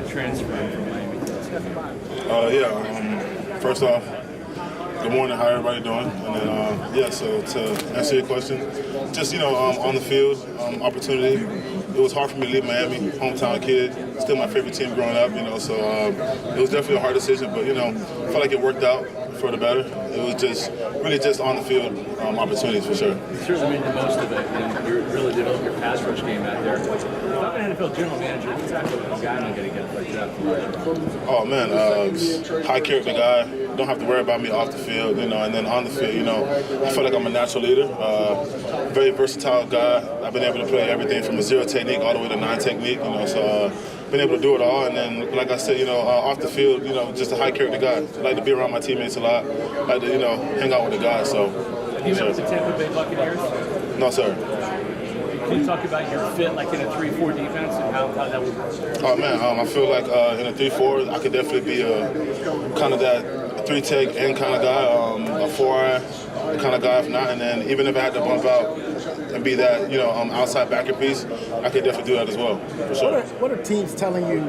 transferring from Miami? First off, good morning. How everybody doing? And then, so to answer your question, just on the field, opportunity. It was hard for me to leave Miami, hometown kid, still my favorite team growing up. So it was definitely a hard decision, but I felt like it worked out for the better. It was just really just on the field opportunities for sure. You certainly made the most of it, and you really developed your pass rush game out there. If I'm an NFL general manager, what's that guy not going to get like that? Oh man, high character guy. Don't have to worry about me off the field, and then on the field, I feel like I'm a natural leader. Very versatile guy. I've been able to play everything from a 0 technique all the way to 9 technique. So been able to do it all. And then, like I said, off the field, just a high character guy. I like to be around my teammates a lot. I like to, hang out with the guys. So. Have you met with the Tampa Bay Buccaneers? No, sir. Can you talk about your fit, like in a 3-4 defense, and how that would work? Oh man, I feel like in a 3-4, I could definitely be kind of that 3-tech end kind of guy, a 4-eye kind of guy if not. And then even if I had to bump out and be that outside backer piece, I could definitely do that as well, for sure. What are teams telling you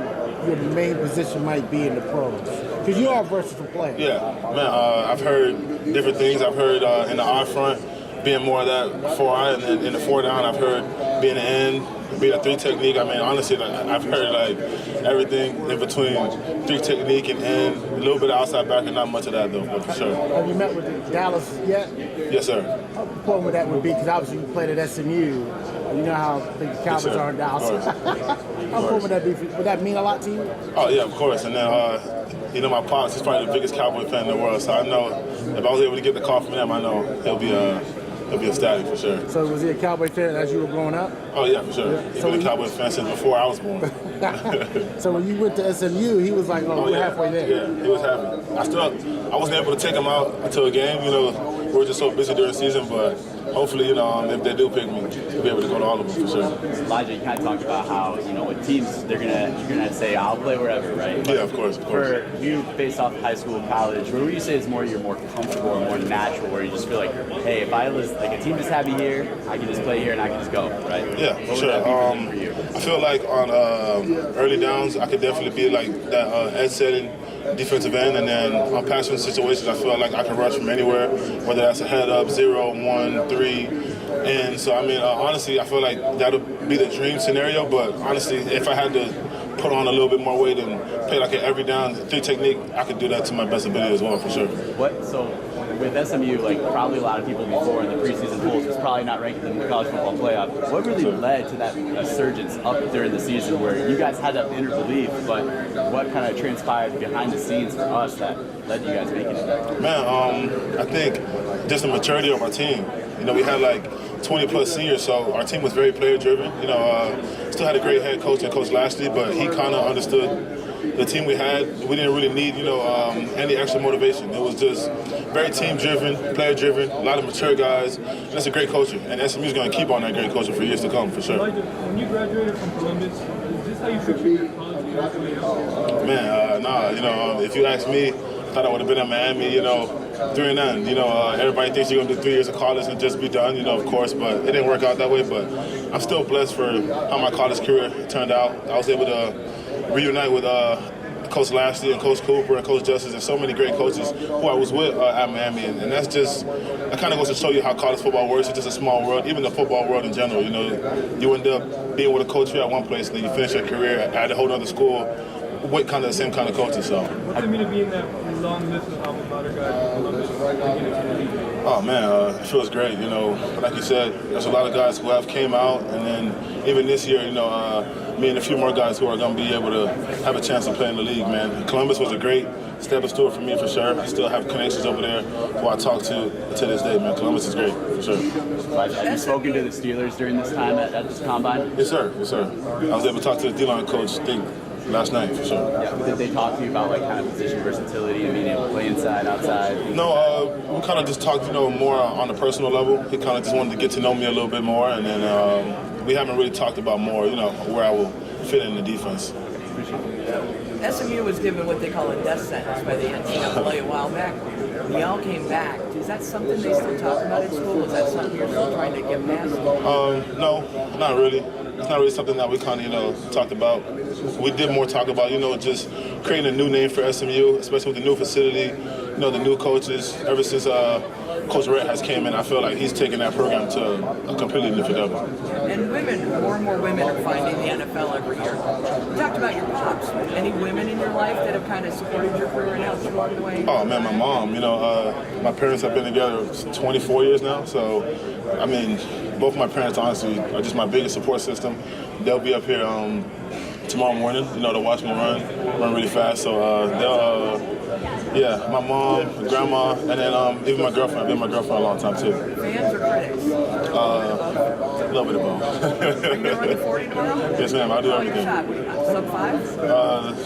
your main position might be in the pros? Because you are a versatile player. Yeah, man, I've heard different things. I've heard in the odd front, being more of that 4-eye, and then in the 4-down, I've heard being an end, being a 3 technique. I mean, honestly, I've heard everything in between 3 technique and end, a little bit of outside back, and not much of that though, but for sure. Have you met with Dallas yet? Yes, sir. How important would that would be? Because obviously you played at SMU. You know how big the Cowboys are in Dallas. How important would that be? Would that mean a lot to you? Oh yeah, of course. And then my pops is probably the biggest Cowboy fan in the world, so I know if I was able to get the call from him, I know he'll be ecstatic for sure. So was he a Cowboy fan as you were growing up? Oh yeah, for sure. Yeah. He's been a Cowboy fan since before I was born. So when you went to SMU, he was like, we're halfway there. Yeah, he was happy. I wasn't able to take him out until a game. We were just so busy during the season, but hopefully, if they do pick me, we'll be able to go to all of them for sure. Elijah, you kind of talked about how, with teams, you're gonna say, I'll play wherever, right? Yeah, of course. For you, based off high school, college, what would you say is you're more comfortable or more natural, where you just feel like, hey, if I was like a team just had me here, I can just play here and I can just go, right? Yeah, what sure. Would that be for you? I feel like on early downs, I could definitely be like that edge setting defensive end, and then on passing situations, I feel like I can rush from anywhere, whether that's a head up, 0, 1, 3. And so, honestly, I feel like that'll be the dream scenario, but honestly, if I had to put on a little bit more weight and play like an every down 3 technique, I could do that to my best ability as well, for sure. So with SMU, probably a lot of people before in the preseason polls was probably not ranking them in the college football playoff. What really led to that resurgence up during the season where you guys had that inner belief, but what kind of transpired behind the scenes for us that led you guys making it? Man, I think just the maturity of our team. We had 20-plus seniors, so our team was very player-driven. Still had a great head coach and Coach Lashley, but he kind of understood the team we had. We didn't really need, any extra motivation. It was just very team-driven, player-driven, a lot of mature guys. And that's a great culture, and SMU's going to keep on that great culture for years to come, for sure. Elijah, when you graduated from Columbus, is this how you picture your college years? Man, nah. If you ask me, I thought I would have been at Miami, 3 and 9. Everybody thinks you're going to do 3 years of college and just be done, of course, but it didn't work out that way. But I'm still blessed for how my college career turned out. I was able to reunite with Coach Lashley and Coach Cooper and Coach Justice and so many great coaches who I was with at Miami. And that kind of goes to show you how college football works. It's just a small world, even the football world in general. You end up being with a coach here at one place, and then you finish your career at a whole other school with kind of the same kind of coaches. So. What does it mean to be in that long list of alma mater guys in Columbus to get into the league? Oh man, it feels great. Like you said, there's a lot of guys who have came out, and then even this year, me and a few more guys who are going to be able to have a chance to play in the league, man. Columbus was a great stepping stool for me, for sure. I still have connections over there who I talk to this day, man. Columbus is great, for sure. Have you spoken to the Steelers during this time at this combine? Yes, sir. Yes, sir. I was able to talk to the D-line coach, last night, for sure. Yeah. Did they talk to you about kind of position versatility and being able to play inside, outside? No, we kind of just talked, more on a personal level. He kind of just wanted to get to know me a little bit more, and then we haven't really talked about more, where I will fit in the defense. SMU was given what they call a death sentence by the NCAA a while back. Y'all came back. Is that something they still talk about at school? Is that something you're still trying to get past? No, not really. It's not really something that we kind of, talked about. we did more talk about, just creating a new name for SMU, especially with the new facility, the new coaches. Ever since Coach Rhett has came in, I feel like he's taken that program to a completely different level. And women, more and more women are finding the NFL every year. You talked about your pops. Any women in your life that have kind of supported your career and helped you along the way? Oh man, my mom. My parents have been together 24 years now. So, I mean, both my parents honestly are just my biggest support system. They'll be up here tomorrow morning, to watch me run really fast. So my mom, my grandma, and then even my girlfriend. I've been my girlfriend a long time too. Fans or critics? A little bit of both. Are you gonna run the 40 tomorrow? Yes, ma'am. I'll do everything. Shot, sub 5?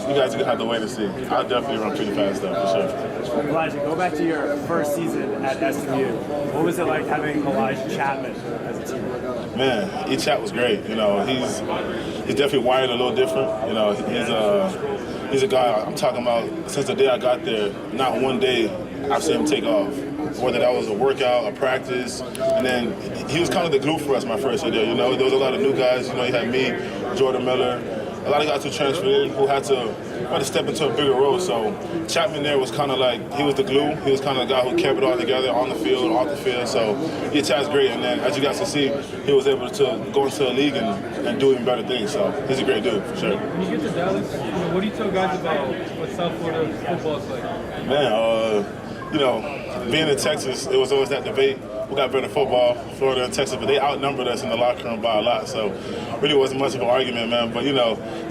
You guys are gonna have to wait and see. I'll definitely run pretty fast though, for sure. Elijah, go back to your first season at SMU. What was it like having Elijah Chapman as a teammate? Man, E-Chat was great. He's definitely wired a little different. He's a guy I'm talking about since the day I got there. Not one day I've seen him take off. Whether that was a workout, a practice, and then he was kind of the glue for us my first year there. There was a lot of new guys. You had me, Jordan Miller, a lot of guys who transferred in who had to step into a bigger role. So Chapman there was kind of like, he was the glue. He was kind of the guy who kept it all together on the field, off the field. So E-Chat's great. And then as you guys can see, he was able to go into the league and do even better things. So he's a great dude, for sure. When you get to Dallas, what do you tell guys about what South Florida football is like? Man, being in Texas, it was always that debate. We got better football, Florida and Texas, but they outnumbered us in the locker room by a lot. So really wasn't much of an argument, man. But,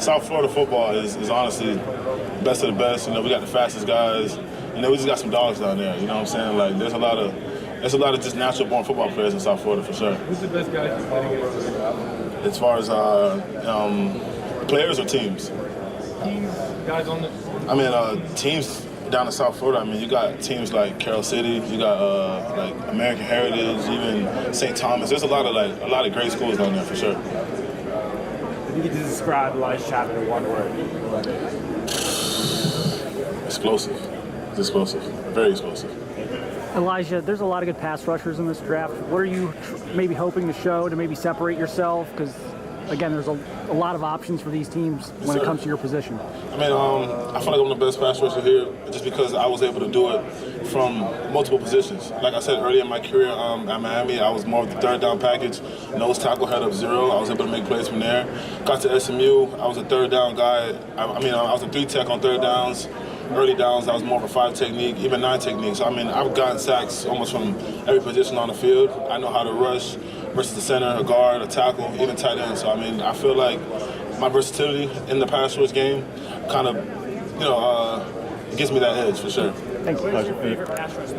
South Florida football is honestly best of the best. We got the fastest guys. We just got some dogs down there. You know what I'm saying? Like, there's a lot of just natural-born football players in South Florida, for sure. Who's the best guy you follow? As far as players or teams? Teams, guys on the... Teams down in South Florida, you got teams like Carroll City, you got like American Heritage, even St. Thomas. There's a lot of great schools down there, for sure. If you could just describe Elijah Chapman in one word. Explosive. It's explosive. Very explosive. Elijah, there's a lot of good pass rushers in this draft. What are you maybe hoping to show to maybe separate yourself? Because, again, there's a lot of options for these teams when it comes to your position. I feel like I'm the best pass rusher here just because I was able to do it from multiple positions. Like I said earlier in my career at Miami, I was more of the third down package. Nose tackle, head up zero. I was able to make plays from there. Got to SMU, I was a third down guy. I was a 3-tech on third downs. Early downs, I was more of a 5 technique, even 9 technique. So, I've gotten sacks almost from every position on the field. I know how to rush versus the center, a guard, a tackle, even tight end. So, I feel like my versatility in the pass rush game kind of, gives me that edge for sure. Thank you.